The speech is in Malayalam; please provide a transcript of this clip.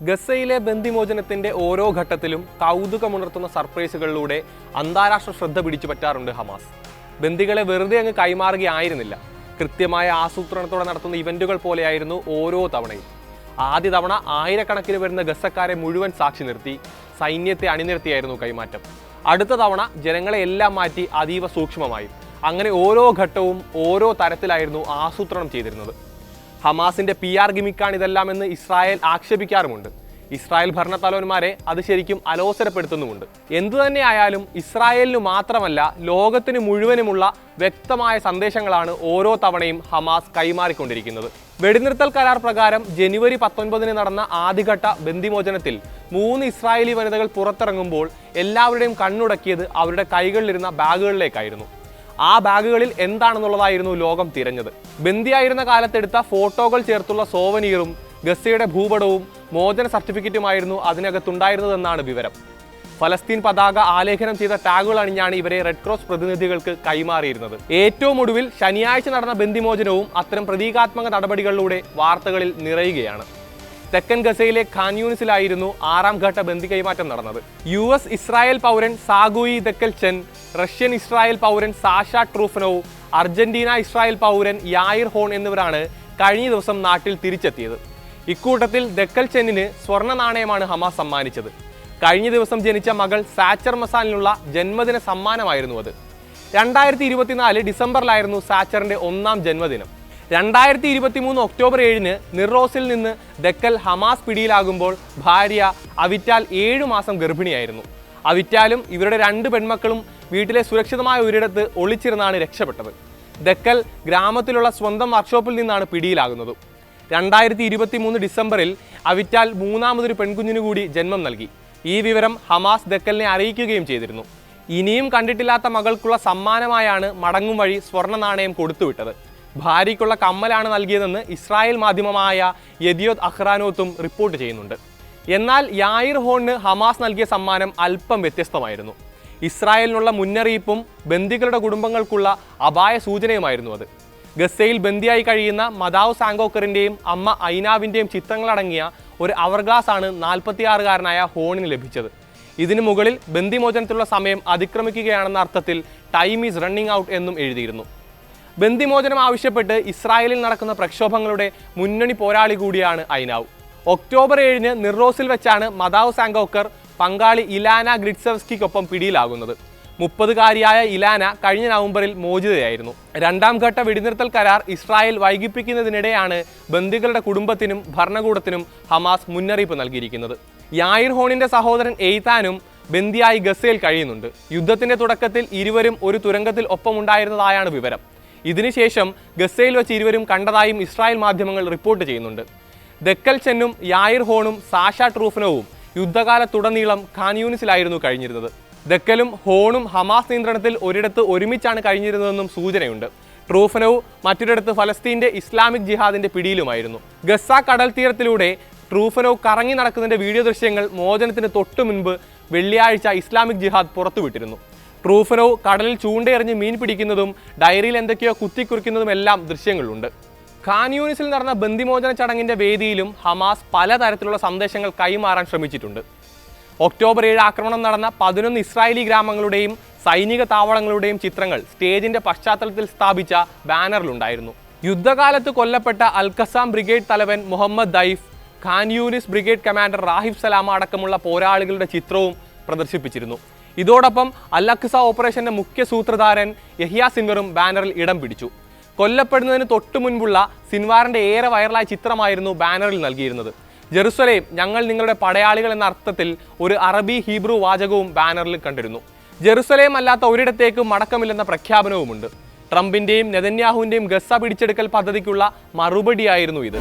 ഗസയിലെ ബന്ദിമോചനത്തിന്റെ ഓരോ ഘട്ടത്തിലും കൗതുകമുണർത്തുന്ന സർപ്രൈസുകളിലൂടെ അന്താരാഷ്ട്ര ശ്രദ്ധ പിടിച്ചു പറ്റാറുണ്ട് ഹമാസ്. ബന്ദികളെ വെറുതെ അങ്ങ് കൈമാറുകയായിരുന്നില്ല. കൃത്യമായ ആസൂത്രണത്തോടെ നടത്തുന്ന ഇവന്റുകൾ പോലെയായിരുന്നു ഓരോ തവണയും. ആദ്യ തവണ ആയിരക്കണക്കിന് വരുന്ന ഗസക്കാരെ മുഴുവൻ സാക്ഷി നിർത്തി സൈന്യത്തെ അണിനിരത്തിയായിരുന്നു കൈമാറ്റം. അടുത്ത തവണ ജനങ്ങളെ എല്ലാം മാറ്റി അതീവ സൂക്ഷ്മമായി. അങ്ങനെ ഓരോ ഘട്ടവും ഓരോ തരത്തിലായിരുന്നു ആസൂത്രണം ചെയ്തിരുന്നത്. ഹമാസിന്റെ PR ഗിമിക്കാണ് ഇതെല്ലാം എന്ന് ഇസ്രായേൽ ആക്ഷേപിക്കാറുമുണ്ട്. ഇസ്രായേൽ ഭരണത്തലവന്മാരെ അത് ശരിക്കും അലോസരപ്പെടുത്തുന്നുമുണ്ട്. എന്തുതന്നെയായാലും ഇസ്രായേലിനു മാത്രമല്ല ലോകത്തിന് മുഴുവനുമുള്ള വ്യക്തമായ സന്ദേശങ്ങളാണ് ഓരോ തവണയും ഹമാസ് കൈമാറിക്കൊണ്ടിരിക്കുന്നത്. വെടിനിർത്തൽ കരാർ പ്രകാരം ജനുവരി 19 നടന്ന ആദ്യഘട്ട ബന്ദിമോചനത്തിൽ 3 ഇസ്രായേലി വനിതകൾ പുറത്തിറങ്ങുമ്പോൾ എല്ലാവരുടെയും കണ്ണുടക്കിയത് അവരുടെ കൈകളിലിരുന്ന ബാഗുകളിലേക്കായിരുന്നു. ആ ബാഗുകളിൽ എന്താണെന്നുള്ളതായിരുന്നു ലോകം തിരഞ്ഞത്. ബന്ദിയായിരുന്ന കാലത്തെടുത്ത ഫോട്ടോകൾ ചേർത്തുള്ള സോവനീറും ഗസയുടെ ഭൂപടവും മോചന സർട്ടിഫിക്കറ്റുമായിരുന്നു അതിനകത്തുണ്ടായിരുന്നതെന്നാണ് വിവരം. ഫലസ്തീൻ പതാക ആലേഖനം ചെയ്ത ടാഗുകൾ അണിഞ്ഞാണ് ഇവരെ റെഡ് ക്രോസ് പ്രതിനിധികൾക്ക് കൈമാറിയിരുന്നത്. ഏറ്റവും ഒടുവിൽ ശനിയാഴ്ച നടന്ന ബന്ദിമോചനവും അത്തരം പ്രതീകാത്മക നടപടികളിലൂടെ വാർത്തകളിൽ നിറയുകയാണ്. തെക്കൻ ഗസയിലെ ഖാൻ യൂനിസിലായിരുന്നു 6ാം ഘട്ട ബന്ദി കൈമാറ്റം നടന്നത്. US ഇസ്രായേൽ പൗരൻ സാഗുയി ദക്കൽ ചെൻ, റഷ്യൻ ഇസ്രായേൽ പൗരൻ സാഷ ട്രൂഫനോവ്, അർജന്റീന ഇസ്രായേൽ പൗരൻ യായിർ ഹോൺ എന്നിവരാണ് കഴിഞ്ഞ ദിവസം നാട്ടിൽ തിരിച്ചെത്തിയത്. ഇക്കൂട്ടത്തിൽ ദക്കൽ ചെന്നിന് സ്വർണ്ണ നാണയമാണ് ഹമാസ് സമ്മാനിച്ചത്. കഴിഞ്ഞ ദിവസം ജനിച്ച മകൾ സാച്ചർ മസാലിനുള്ള ജന്മദിന സമ്മാനമായിരുന്നു അത്. 2024 ഡിസംബറിലായിരുന്നു സാച്ചറിന്റെ 1ാം ജന്മദിനം. 2023 ഒക്ടോബർ 7 നിറോസിൽ നിന്ന് ദക്കൽ ഹമാസ് പിടിയിലാകുമ്പോൾ ഭാര്യ അവിറ്റാൽ 7 മാസം ഗർഭിണിയായിരുന്നു. അവിറ്റാലും ഇവരുടെ 2 പെൺമക്കളും വീട്ടിലെ സുരക്ഷിതമായ ഒരിടത്ത് ഒളിച്ചിരുന്നാണ് രക്ഷപ്പെട്ടത്. ദക്കൽ ഗ്രാമത്തിലുള്ള സ്വന്തം വർക്ക്ഷോപ്പിൽ നിന്നാണ് പിടിയിലാകുന്നത്. 2023 ഡിസംബറിൽ അവിറ്റാൽ 3ാമതൊരു പെൺകുഞ്ഞിനു കൂടി ജന്മം നൽകി. ഈ വിവരം ഹമാസ് ദക്കലിനെ അറിയിക്കുകയും ചെയ്തിരുന്നു. ഇനിയും കണ്ടിട്ടില്ലാത്ത മകൾക്കുള്ള സമ്മാനമായാണ് മടങ്ങും വഴി സ്വർണ്ണ നാണയം കൊടുത്തുവിട്ടത്. ഭാര്യയ്ക്കുള്ള കമ്മലാണ് നൽകിയതെന്ന് ഇസ്രായേൽ മാധ്യമമായ യദിയോത് അഹ്റാനോത്തും റിപ്പോർട്ട് ചെയ്യുന്നുണ്ട്. എന്നാൽ യായിർ ഹോണിന് ഹമാസ് നൽകിയ സമ്മാനം അല്പം വ്യത്യസ്തമായിരുന്നു. ഇസ്രായേലിനുള്ള മുന്നറിയിപ്പും ബന്ദികളുടെ കുടുംബങ്ങൾക്കുള്ള അപായ സൂചനയുമായിരുന്നു അത്. ഗസയിൽ ബന്ദിയായി കഴിയുന്ന മദാവ് സാങ്കോക്കറിന്റെയും അമ്മ ഐനാവിന്റെയും ചിത്രങ്ങളടങ്ങിയ ഒരു അവർ ഗ്ലാസ് ആണ് 46-കാരനായ ഹോണിന് ലഭിച്ചത്. ഇതിനു മുകളിൽ ബന്ദിമോചനത്തിലുള്ള സമയം അതിക്രമിക്കുകയാണെന്ന അർത്ഥത്തിൽ ടൈം ഈസ് റണ്ണിങ് ഔട്ട് എന്നും എഴുതിയിരുന്നു. ബന്ദിമോചനം ആവശ്യപ്പെട്ട് ഇസ്രായേലിൽ നടക്കുന്ന പ്രക്ഷോഭങ്ങളുടെ മുന്നണി പോരാളി കൂടിയാണ് ഐനാവ്. ഒക്ടോബർ 7 നിറോസിൽ വെച്ചാണ് മദാവ് സാങ്കോക്കർ പങ്കാളി ഇലാന ഗ്രിറ്റ്സെവ്സ്കിക്കൊപ്പം പിടിയിലാകുന്നത്. 30-കാരിയായ ഇലാന കഴിഞ്ഞ നവംബറിൽ മോചിതയായിരുന്നു. 2ാം ഘട്ട വെടിനിർത്തൽ കരാർ ഇസ്രായേൽ വൈകിപ്പിക്കുന്നതിനിടെയാണ് ബന്ദികളുടെ കുടുംബത്തിനും ഭരണകൂടത്തിനും ഹമാസ് മുന്നറിയിപ്പ് നൽകിയിരിക്കുന്നത്. യായിർ ഹോണിന്റെ സഹോദരൻ എയ്താനും ബന്ദിയായി ഗസയിൽ കഴിയുന്നുണ്ട്. യുദ്ധത്തിന്റെ തുടക്കത്തിൽ ഇരുവരും ഒരു തുരങ്കത്തിൽ ഒപ്പമുണ്ടായിരുന്നതായാണ് വിവരം. ഇതിനുശേഷം ഗസയിൽ വെച്ച് ഇരുവരും കണ്ടതായും ഇസ്രായേൽ മാധ്യമങ്ങൾ റിപ്പോർട്ട് ചെയ്യുന്നുണ്ട്. ദക്കൽ ചെന്നും യായിർ ഹോണും സാഷ ട്രൂഫനോവും യുദ്ധകാലത്തുടനീളം ഖാൻ യൂനിസിലായിരുന്നു കഴിഞ്ഞിരുന്നത്. ദക്കലും ഹോണും ഹമാസ് നിയന്ത്രണത്തിൽ ഒരിടത്ത് ഒരുമിച്ചാണ് കഴിഞ്ഞിരുന്നതെന്നും സൂചനയുണ്ട്. ട്രൂഫനോവ് മറ്റൊരിടത്ത് ഫലസ്തീന്റെ ഇസ്ലാമിക് ജിഹാദിന്റെ പിടിയിലുമായിരുന്നു. ഗസ കടൽ തീരത്തിലൂടെ ട്രൂഫനോവ് കറങ്ങി നടക്കുന്നതിന്റെ വീഡിയോ ദൃശ്യങ്ങൾ മോചനത്തിന് തൊട്ടു മുൻപ് വെള്ളിയാഴ്ച ഇസ്ലാമിക് ജിഹാദ് പുറത്തുവിട്ടിരുന്നു. ട്രൂഫനോവ് കടലിൽ ചൂണ്ടയെറിഞ്ഞ് മീൻ പിടിക്കുന്നതും ഡയറിയിൽ എന്തൊക്കെയോ കുത്തിക്കുറിക്കുന്നതുമെല്ലാം ദൃശ്യങ്ങളുണ്ട്. ഖാൻ യൂനിസിൽ നടന്ന ബന്ദിമോചന ചടങ്ങിന്റെ വേദിയിലും ഹമാസ് പലതരത്തിലുള്ള സന്ദേശങ്ങൾ കൈമാറാൻ ശ്രമിച്ചിട്ടുണ്ട്. ഒക്ടോബർ 7 ആക്രമണം നടന്ന 11 ഇസ്രായേലി ഗ്രാമങ്ങളുടെയും സൈനിക താവളങ്ങളുടെയും ചിത്രങ്ങൾ സ്റ്റേജിന്റെ പശ്ചാത്തലത്തിൽ സ്ഥാപിച്ച ബാനറിലുണ്ടായിരുന്നു. യുദ്ധകാലത്ത് കൊല്ലപ്പെട്ട അൽഖസാം ബ്രിഗേഡ് തലവൻ Muhammad Deif, Khan Yunis brigade commander Rahif Salama അടക്കമുള്ള പോരാളികളുടെ ചിത്രവും പ്രദർശിപ്പിച്ചിരുന്നു. ഇതോടൊപ്പം അൽ അഖ്സ ഓപ്പറേഷന്റെ മുഖ്യ സൂത്രധാരൻ യഹിയ സിൻവറും ബാനറിൽ ഇടം പിടിച്ചു. കൊല്ലപ്പെടുന്നതിന് തൊട്ടു മുൻപുള്ള സിൻവാറിന്റെ ഏറെ വൈറലായ ചിത്രമായിരുന്നു ബാനറിൽ നൽകിയിരുന്നത്. ജെറുസലേം, ഞങ്ങൾ നിങ്ങളുടെ പടയാളികൾ എന്ന അർത്ഥത്തിൽ ഒരു അറബി ഹീബ്രു വാചകവും ബാനറിൽ കണ്ടിരുന്നു. ജെറുസലേം അല്ലാത്ത ഒരിടത്തേക്ക് മടക്കമില്ലെന്ന പ്രഖ്യാപനവുമുണ്ട്. ട്രംപിന്റെയും നെതന്യാഹുവിന്റെയും ഗസ പിടിച്ചെടുക്കൽ പദ്ധതിക്കുള്ള മറുപടിയായിരുന്നു ഇത്.